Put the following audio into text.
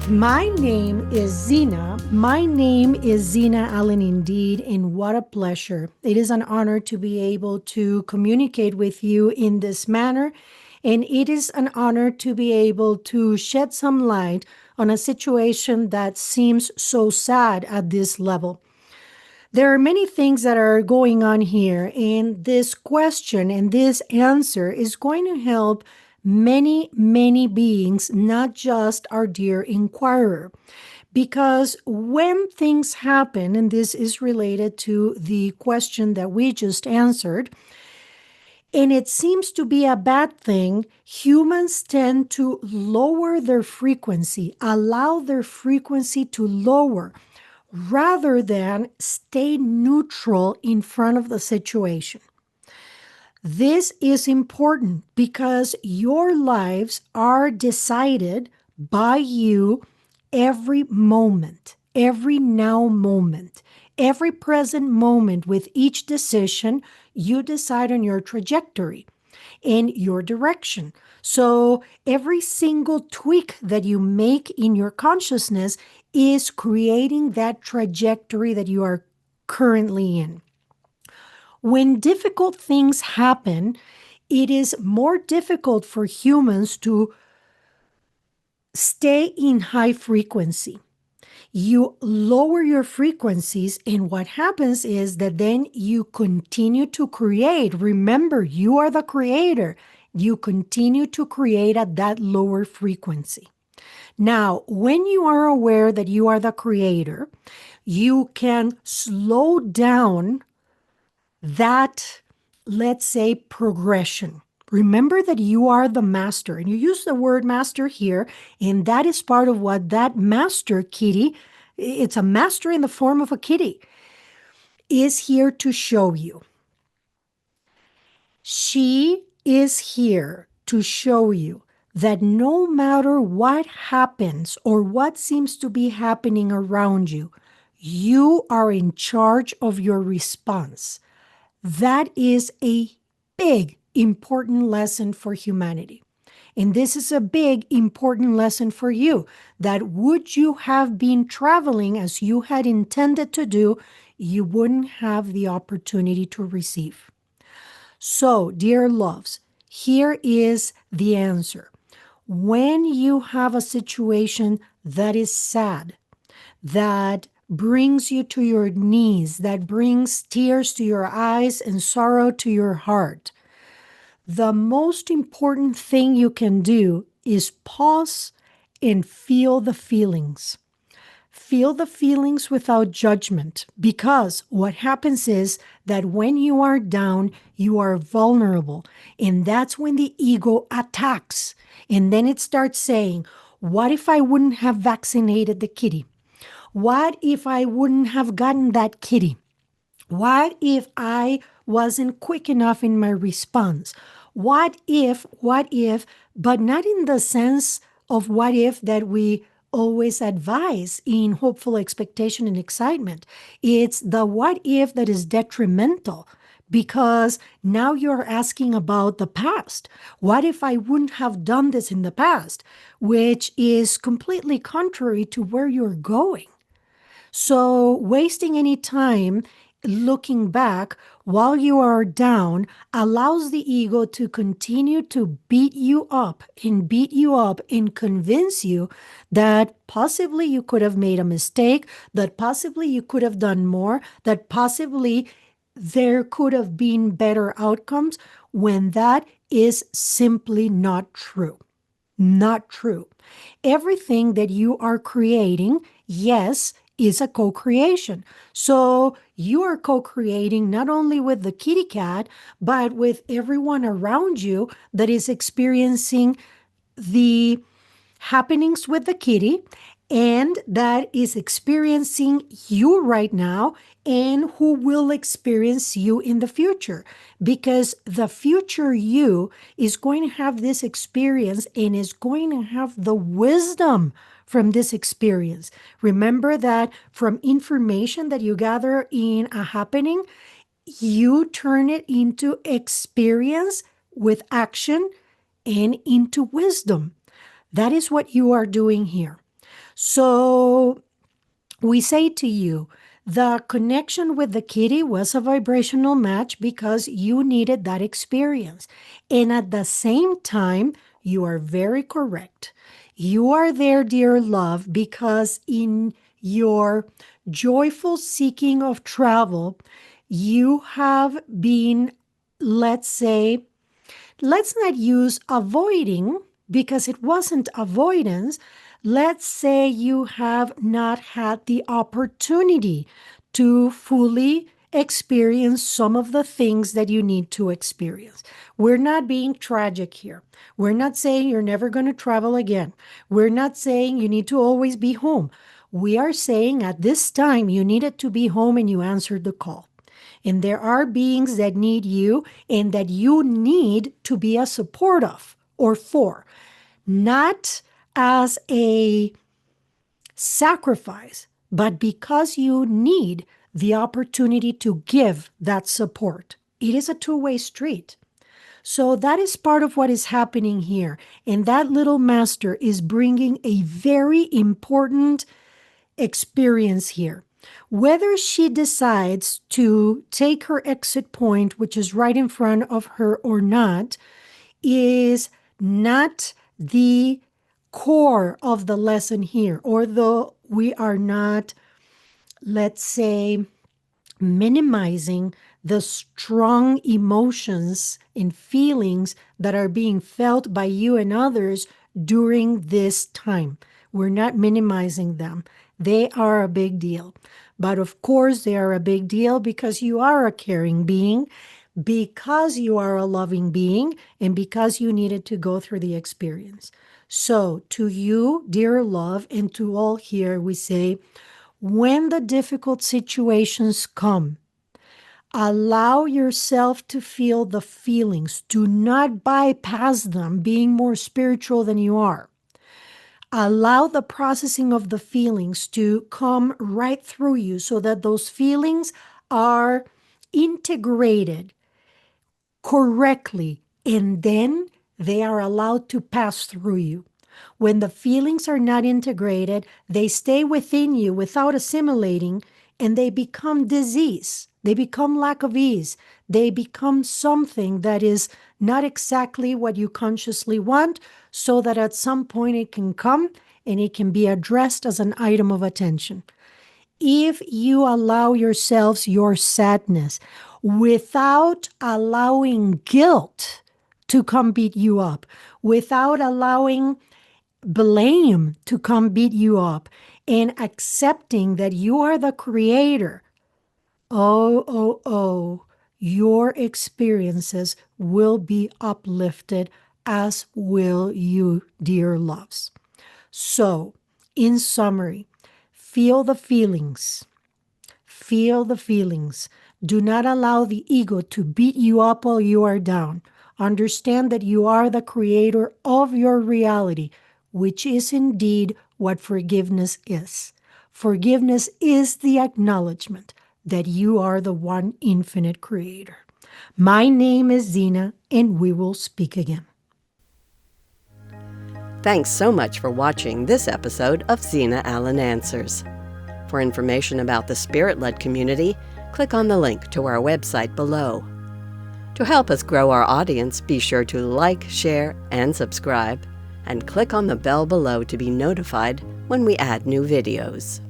My name is Xina. My name is Xina Allen indeed, and what a pleasure. It is an honor to be able to communicate with you in this manner, and it is an honor to be able to shed some light on a situation that seems so sad at this level. There are many things that are going on here, and this question and this answer is going to help many, many beings, not just our dear inquirer. Because when things happen, and this is related to the question that we just answered, and it seems to be a bad thing, humans tend to lower their frequency, allow their frequency to lower rather than stay neutral in front of the situation. This is important because your lives are decided by you every moment, every now moment, every present moment. With each decision, you decide on your trajectory and your direction. So every single tweak that you make in your consciousness is creating that trajectory that you are currently in. When difficult things happen, it is more difficult for humans to stay in high frequency. You lower your frequencies, and what happens is that then you continue to create. Remember, you are the creator. You continue to create at that lower frequency. Now, when you are aware that you are the creator, you can slow down that, let's say, progression. Remember that you are the master, and you use the word master here, and that is part of what that master kitty, it's a master in the form of a kitty, is here to show you. She is here to show you that no matter what happens or what seems to be happening around you, you are in charge of your response. That is a big, important lesson for humanity. And this is a big, important lesson for you, that would you have been traveling as you had intended to do, you wouldn't have the opportunity to receive. So, dear loves, here is the answer. When you have a situation that is sad, that brings you to your knees, that brings tears to your eyes and sorrow to your heart, the most important thing you can do is pause and feel the feelings. Feel the feelings without judgment, because what happens is that when you are down, you are vulnerable. And that's when the ego attacks. And then it starts saying, what if I wouldn't have vaccinated the kitty? What if I wouldn't have gotten that kitty? What if I wasn't quick enough in my response? What if, but not in the sense of what if that we always advise in hopeful expectation and excitement. It's the what if that is detrimental, because now you're asking about the past. What if I wouldn't have done this in the past? Which is completely contrary to where you're going. So wasting any time looking back while you are down allows the ego to continue to beat you up and convince you that possibly you could have made a mistake, that possibly you could have done more, that possibly there could have been better outcomes, when that is simply not true. Not true. Everything that you are creating, yes, is a co-creation. So you are co-creating not only with the kitty cat, but with everyone around you that is experiencing the happenings with the kitty and that is experiencing you right now and who will experience you in the future. Because the future you is going to have this experience and is going to have the wisdom from this experience. Remember that from information that you gather in a happening, you turn it into experience with action and into wisdom. That is what you are doing here. So we say to you, the connection with the kitty was a vibrational match because you needed that experience. And at the same time, you are very correct. You are there, dear love, because in your joyful seeking of travel, you have been, let's say, let's not use avoiding because it wasn't avoidance. Let's say you have not had the opportunity to fully experience some of the things that you need to experience. We're not being tragic here. We're not saying you're never going to travel again. We're not saying you need to always be home. We are saying at this time you needed to be home and you answered the call. And there are beings that need you and that you need to be a support of or for, not as a sacrifice, but because you need the opportunity to give that support. It is a two-way street. So that is part of what is happening here. And that little master is bringing a very important experience here. Whether she decides to take her exit point, which is right in front of her or not, is not the core of the lesson here. Although we are not, let's say, minimizing the strong emotions and feelings that are being felt by you and others during this time. We're not minimizing them. They are a big deal. But of course, they are a big deal because you are a caring being, because you are a loving being, and because you needed to go through the experience. So, to you, dear love, and to all here, we say, when the difficult situations come, allow yourself to feel the feelings. Do not bypass them, being more spiritual than you are. Allow the processing of the feelings to come right through you so that those feelings are integrated correctly, and then they are allowed to pass through you. When the feelings are not integrated, they stay within you without assimilating, and they become disease. They become lack of ease. They become something that is not exactly what you consciously want, so that at some point it can come and it can be addressed as an item of attention. If you allow yourselves your sadness without allowing guilt to come beat you up, without allowing blame to come beat you up, and accepting that you are the creator, your experiences will be uplifted, as will you, dear loves. So, in summary, feel the feelings. Feel the feelings. Do not allow the ego to beat you up while you are down. Understand that you are the creator of your reality, which is indeed what forgiveness is. Forgiveness is the acknowledgement that you are the one infinite creator. My name is Xina, and we will speak again. Thanks so much for watching this episode of Xina Allen Answers. For information about the Spirit-led community, click on the link to our website below. To help us grow our audience, be sure to like, share, and subscribe, and click on the bell below to be notified when we add new videos.